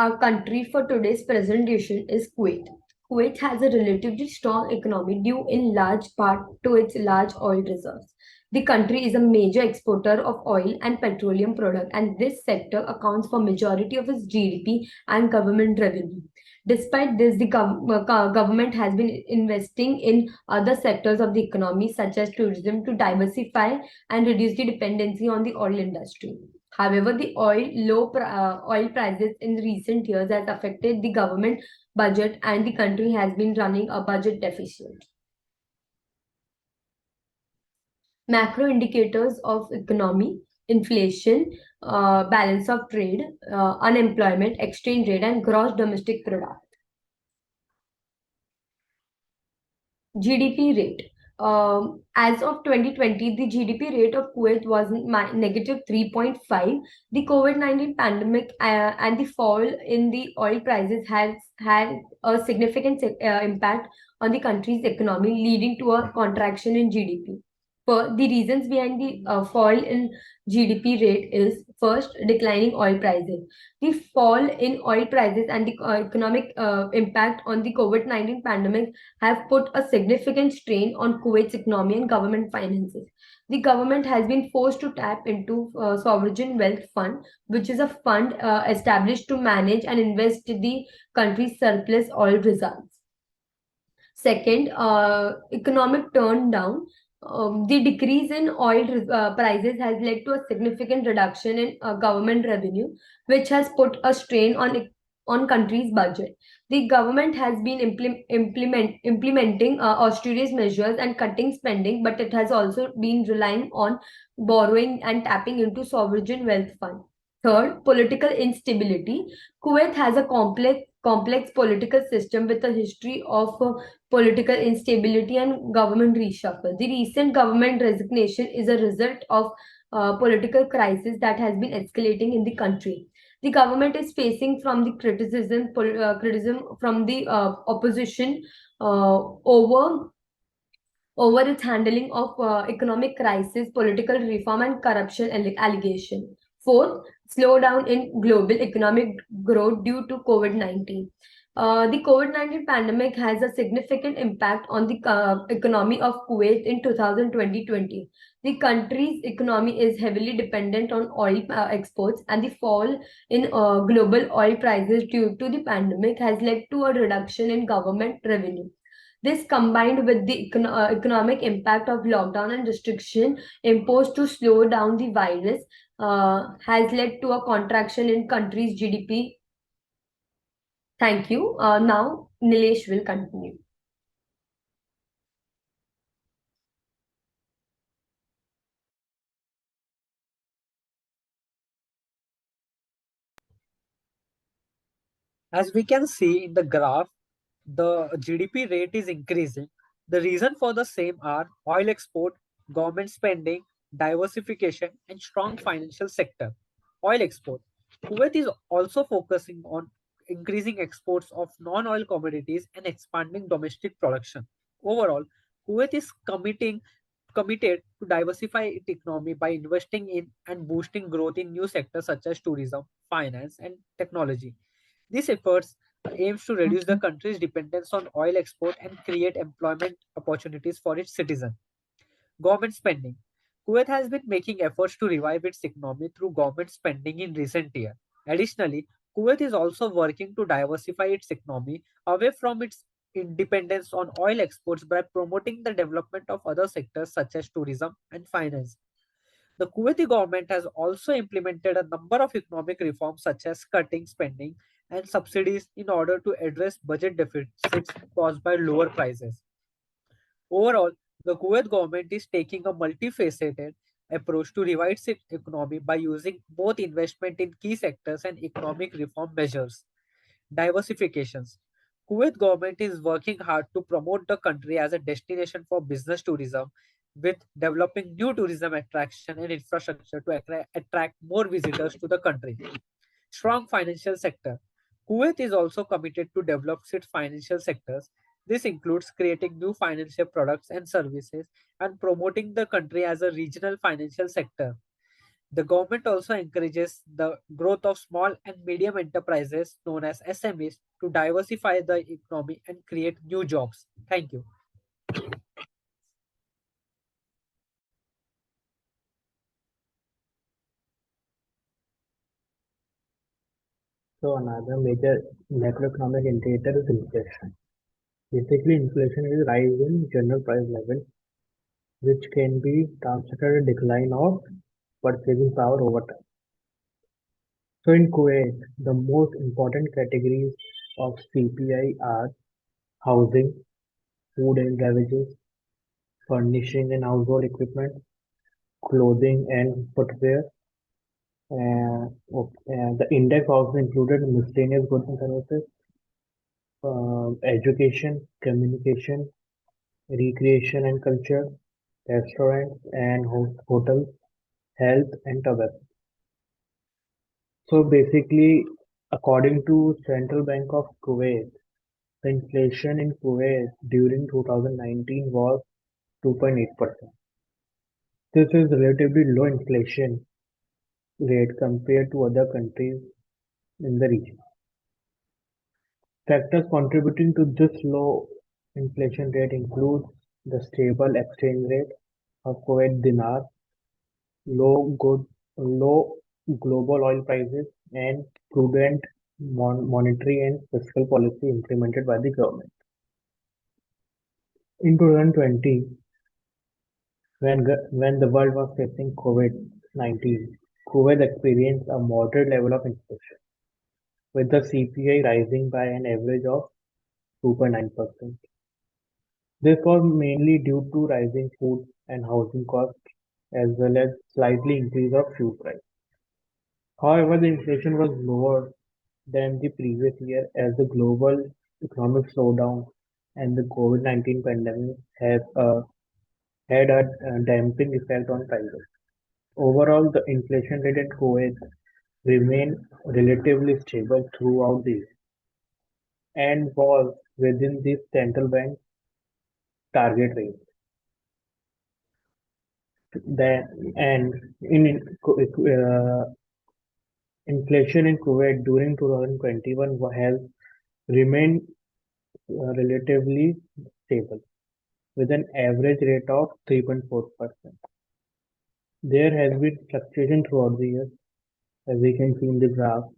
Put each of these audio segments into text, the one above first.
Our country for today's presentation is Kuwait. Kuwait has a relatively strong economy due in large part to its large oil reserves. The country is a major exporter of oil and petroleum products, and this sector accounts for majority of its GDP and government revenue. Despite this, the government has been investing in other sectors of the economy, such as tourism, to diversify and reduce the dependency on the oil industry. However, the oil prices in recent years has affected the government budget, and the country has been running a budget deficit. Macro indicators of economy, inflation, balance of trade, unemployment, exchange rate, and gross domestic product. GDP rate. As of 2020, the GDP rate of Kuwait was negative 3.5. The COVID-19 pandemic and the fall in the oil prices has had a significant impact on the country's economy, leading to a contraction in GDP. For the reasons behind the fall in GDP rate is first, declining oil prices. The fall in oil prices and the economic impact on the COVID-19 pandemic have put a significant strain on Kuwait's economy and government finances. The government has been forced to tap into Sovereign Wealth Fund, which is a fund established to manage and invest the country's surplus oil reserves. Second, economic turndown. The decrease in oil prices has led to a significant reduction in government revenue, which has put a strain on country's budget. The government has been implementing austerity measures and cutting spending, but it has also been relying on borrowing and tapping into sovereign wealth fund. Third, political instability. Kuwait has a complex political system with a history of political instability and government reshuffle. The recent government resignation is a result of political crisis that has been escalating in the country. The government is facing from the criticism from the opposition over its handling of economic crisis, political reform, and corruption allegation. Fourth, slowdown in global economic growth due to COVID-19. The COVID-19 pandemic has a significant impact on the economy of Kuwait in 2020. The country's economy is heavily dependent on oil exports, and the fall in global oil prices due to the pandemic has led to a reduction in government revenue. This, combined with the economic impact of lockdown and restriction imposed to slow down the virus, has led to a contraction in country's GDP. Thank you. Now, Nilesh will continue. As we can see in the graph, the GDP rate is increasing. The reason for the same are oil export, government spending, diversification, and strong financial sector. Oil export. Kuwait is also focusing on increasing exports of non-oil commodities and expanding domestic production. Overall, Kuwait is committed to diversify its economy by investing in and boosting growth in new sectors such as tourism, finance, and technology. These efforts aims to reduce the country's dependence on oil export and create employment opportunities for its citizens. Government spending. Kuwait has been making efforts to revive its economy through government spending in recent years. Additionally, Kuwait is also working to diversify its economy away from its independence on oil exports by promoting the development of other sectors such as tourism and finance. The Kuwaiti government has also implemented a number of economic reforms such as cutting spending and subsidies in order to address budget deficits caused by lower prices. Overall, the Kuwait government is taking a multifaceted approach to revive its economy by using both investment in key sectors and economic reform measures. Diversifications. Kuwait government is working hard to promote the country as a destination for business tourism with developing new tourism attraction and infrastructure to attract more visitors to the country. Strong financial sector. Kuwait is also committed to develop its financial sectors. This includes creating new financial products and services and promoting the country as a regional financial sector. The government also encourages the growth of small and medium enterprises known as SMEs to diversify the economy and create new jobs. Thank you. So another major macroeconomic indicator is inflation. Basically, inflation is rise in general price level, which can be translated a decline of purchasing power over time. So in Kuwait, the most important categories of CPI are housing, food and beverages, furnishing and household equipment, clothing and footwear. The index also included miscellaneous goods and services, education, communication, recreation and culture, restaurants and hotels, health and tobacco. So basically, according to Central Bank of Kuwait, the inflation in Kuwait during 2019 was 2.8%. This is relatively low inflation rate compared to other countries in the region. Factors contributing to this low inflation rate include the stable exchange rate of Kuwait dinar, low good, low global oil prices, and prudent monetary and fiscal policy implemented by the government. In 2020, when the world was facing COVID-19, Kuwait experienced a moderate level of inflation, with the CPI rising by an average of 2.9%. This was mainly due to rising food and housing costs as well as slightly increase of fuel price. However, the inflation was lower than the previous year as the global economic slowdown and the COVID-19 pandemic have had a damping effect on prices. Overall, the inflation rate in Kuwait remained relatively stable throughout the year and was within the central bank target range. Inflation in Kuwait during 2021 has remained relatively stable, with an average rate of 3.4%. There has been fluctuation throughout the year, as we can see in the graph,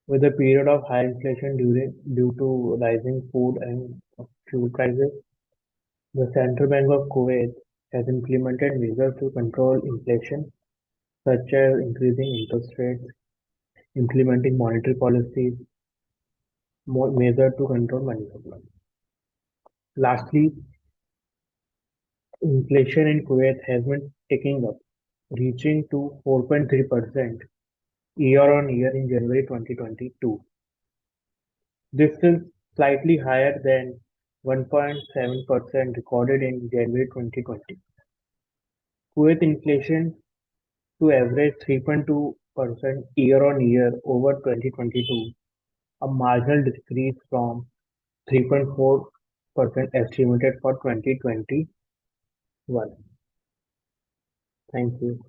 with a period of high inflation due to rising food and fuel prices. The Central Bank of Kuwait has implemented measures to control inflation, such as increasing interest rates, implementing monetary policies, measures to control money supply. Lastly, inflation in Kuwait has been ticking up, reaching to 4.3% year-on-year in January 2022. This is slightly higher than 1.7% recorded in January 2020. Kuwait inflation to average 3.2% year-on-year over 2022, a marginal decrease from 3.4% estimated for 2021. Thank you.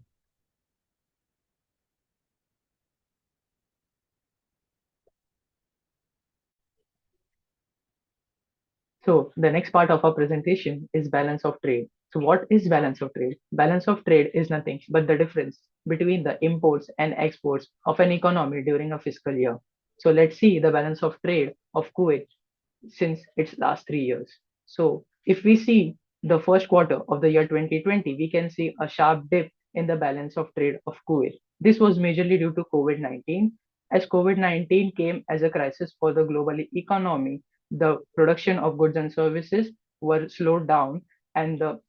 So the next part of our presentation is balance of trade. So what is balance of trade? Balance of trade is nothing but the difference between the imports and exports of an economy during a fiscal year. So let's see the balance of trade of Kuwait since its last 3 years. So if we see the first quarter of the year 2020, we can see a sharp dip in the balance of trade of Kuwait. This was majorly due to COVID-19. As COVID-19 came as a crisis for the global economy, the production of goods and services were slowed down, and the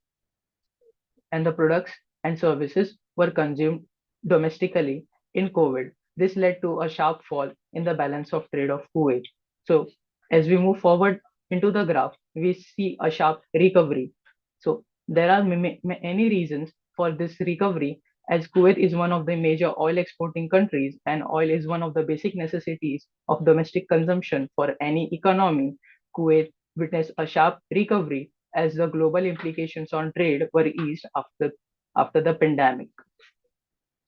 products and services were consumed domestically in COVID. This led to a sharp fall in the balance of trade of Kuwait. So, as we move forward into the graph, we see a sharp recovery. So, there are many reasons for this recovery, as Kuwait is one of the major oil exporting countries, and oil is one of the basic necessities of domestic consumption for any economy. Kuwait witnessed a sharp recovery as the global implications on trade were eased after the pandemic.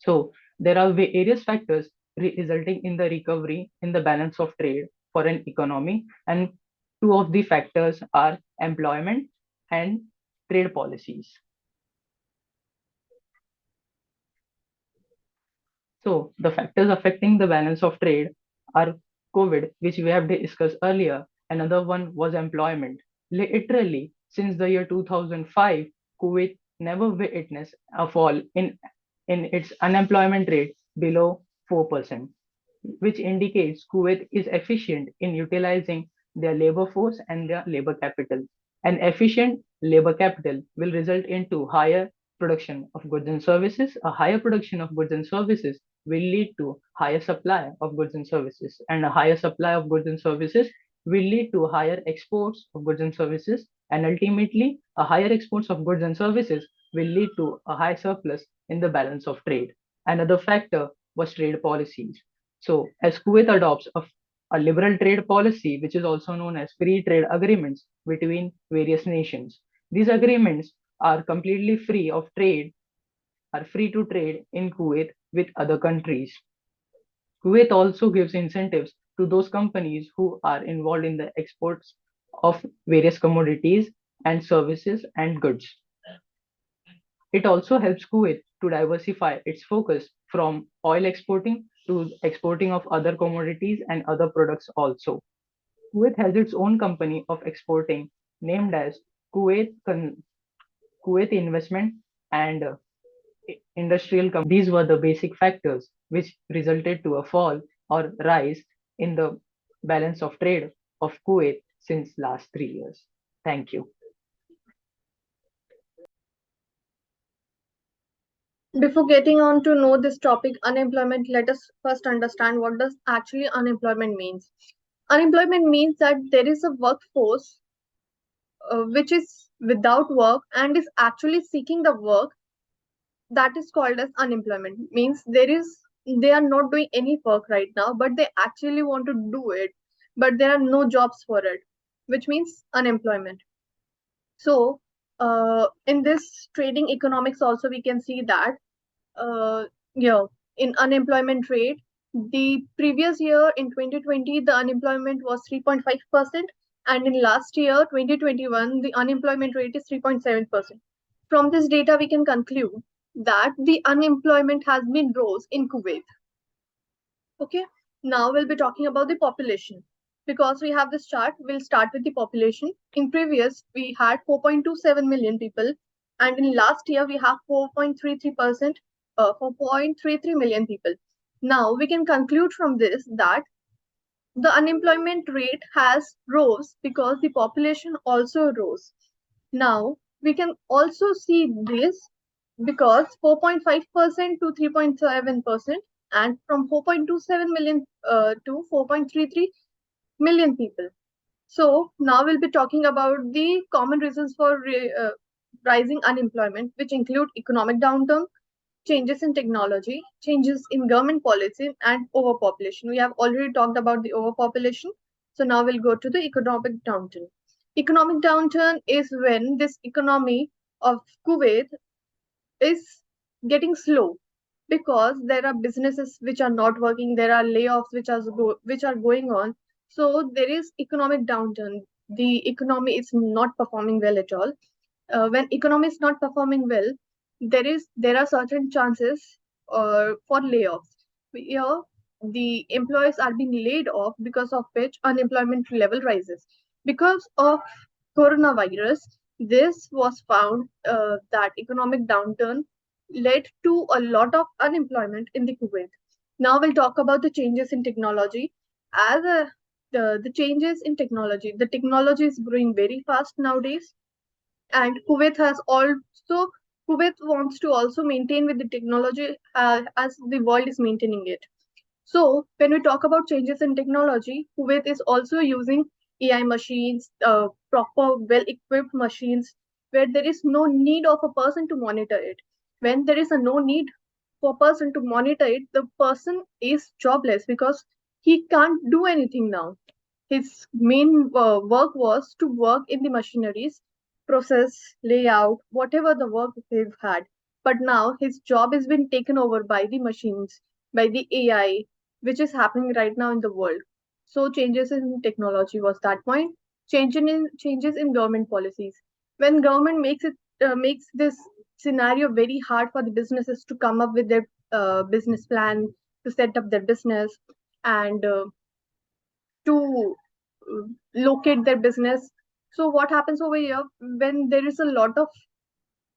So there are various factors resulting in the recovery in the balance of trade for an economy, and two of the factors are employment and trade policies. So the factors affecting the balance of trade are COVID, which we have discussed earlier. Another one was employment. Literally, since the year 2005, Kuwait never witnessed a fall in its unemployment rate below 4%, which indicates Kuwait is efficient in utilizing their labor force and their labor capital. An efficient labor capital will result into higher production of goods and services. A higher production of goods and services will lead to higher supply of goods and services, and a higher supply of goods and services will lead to higher exports of goods and services, and ultimately a higher exports of goods and services will lead to a high surplus in the balance of trade. Another factor was trade policies. So, as Kuwait adopts a liberal trade policy, which is also known as free trade agreements between various nations, these agreements are completely free of trade, are free to trade in Kuwait with other countries. Kuwait also gives incentives to those companies who are involved in the exports of various commodities and services and goods. It also helps Kuwait to diversify its focus from oil exporting to exporting of other commodities and other products also. Kuwait has its own company of exporting named as Kuwait Investment and Industrial Company. These were the basic factors which resulted to a fall or rise in the balance of trade of Kuwait since last 3 years. Thank you. Before getting on to know this topic, unemployment, let us first understand what does actually unemployment means. Unemployment means that there is a workforce which is without work and is actually seeking the work. That is called as unemployment. Means they are not doing any work right now, but they actually want to do it, but there are no jobs for it, which means unemployment. So in this trading economics also we can see that yeah, in unemployment rate, the previous year in 2020 the unemployment was 3.5%, and in last year 2021 the unemployment rate is 3.7%. From this data we can conclude that the unemployment has been rose in Kuwait. Okay, now we'll be talking about the population. Because we have this chart, we'll start with the population. In previous, we had 4.27 million people, and in last year we have 4.33 million people. Now we can conclude from this that the unemployment rate has rose because the population also rose. Now we can also see this because 4.5% to 3.7%, and from 4.27 million to 4.33 million people. So now we'll be talking about the common reasons for rising unemployment, which include economic downturn, changes in technology, changes in government policy, and overpopulation. We have already talked about the overpopulation. So now we'll go to the economic downturn. Economic downturn is when this economy of Kuwait is getting slow because there are businesses which are not working, there are layoffs which are going on. So there is economic downturn. The economy is not performing well at all. When economy is not performing well, there are certain chances for layoffs. Here, the employees are being laid off, because of which unemployment level rises. Because of coronavirus, this was found that economic downturn led to a lot of unemployment in the Kuwait. Now we'll talk about the changes in technology. As the changes in technology, the technology is growing very fast nowadays, and Kuwait wants to also maintain with the technology as the world is maintaining it. So when we talk about changes in technology, Kuwait is also using AI machines, proper well-equipped machines, where there is no need of a person to monitor it. When there is a no need for a person to monitor it, the person is jobless because he can't do anything now. His main work was to work in the machineries, process, layout, whatever the work they've had. but now his job has been taken over by the machines, by the AI, which is happening right now in the world. So changes in technology was that point. Changes in government policies. When government makes this scenario very hard for the businesses to come up with their business plan, to set up their business, and to locate their business. So what happens over here when there is a lot of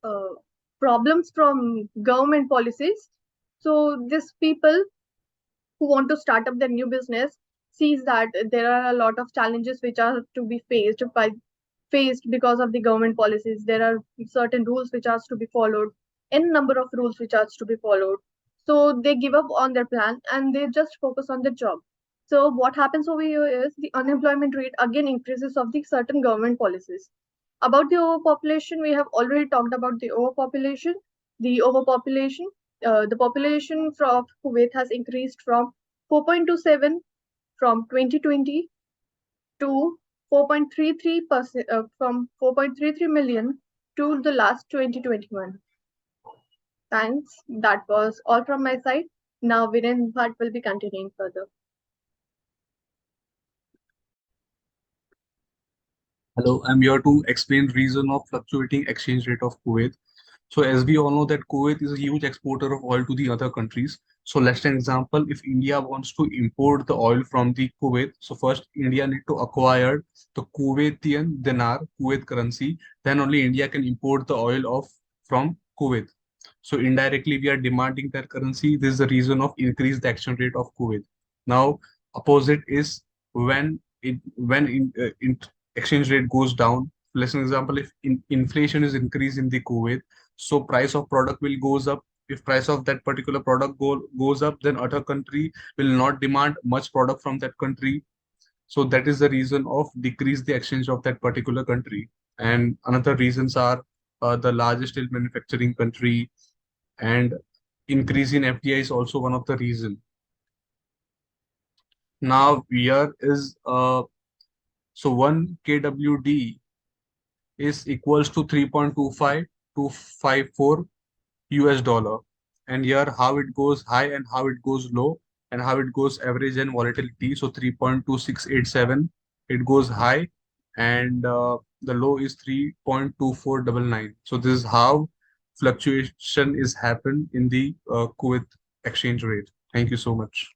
uh, problems from government policies? So these people who want to start up their new business sees that there are a lot of challenges which are to be faced because of the government policies. There are certain rules which are to be followed, n number of rules which are to be followed. So they give up on their plan and they just focus on the job. So what happens over here is the unemployment rate again increases of the certain government policies. About the overpopulation, we have already talked about the overpopulation. The overpopulation, the population of Kuwait has increased from 4.27 from 2020 to 4.33% from 4.33 million to the last 2021. Thanks. That was all from my side. Now Viren Bhatt will be continuing further. Hello, I'm here to explain reason of fluctuating exchange rate of Kuwait. So as we all know that Kuwait is a huge exporter of oil to the other countries. So let's take an example. If India wants to import the oil from the Kuwait, so first India need to acquire the Kuwaitian dinar, Kuwait currency. Then only India can import the oil of from Kuwait. So indirectly we are demanding their currency. This is the reason of increase the exchange rate of Kuwait. Now opposite is when exchange rate goes down. Let's an example, if inflation is increased in the Kuwait, so price of product will goes up. If price of that particular product goes up, then other country will not demand much product from that country. So that is the reason of decrease the exchange of that particular country. And another reasons are the largest steel manufacturing country, and increase in FDI is also one of the reason. Now here is so 1 kWd is equals to 3.25 to 54 US dollar. And here how it goes high and how it goes low and how it goes average and volatility. So 3.2687 it goes high, and the low is 3.2499. So this is how fluctuation is happen in the Kuwait exchange rate. Thank you so much.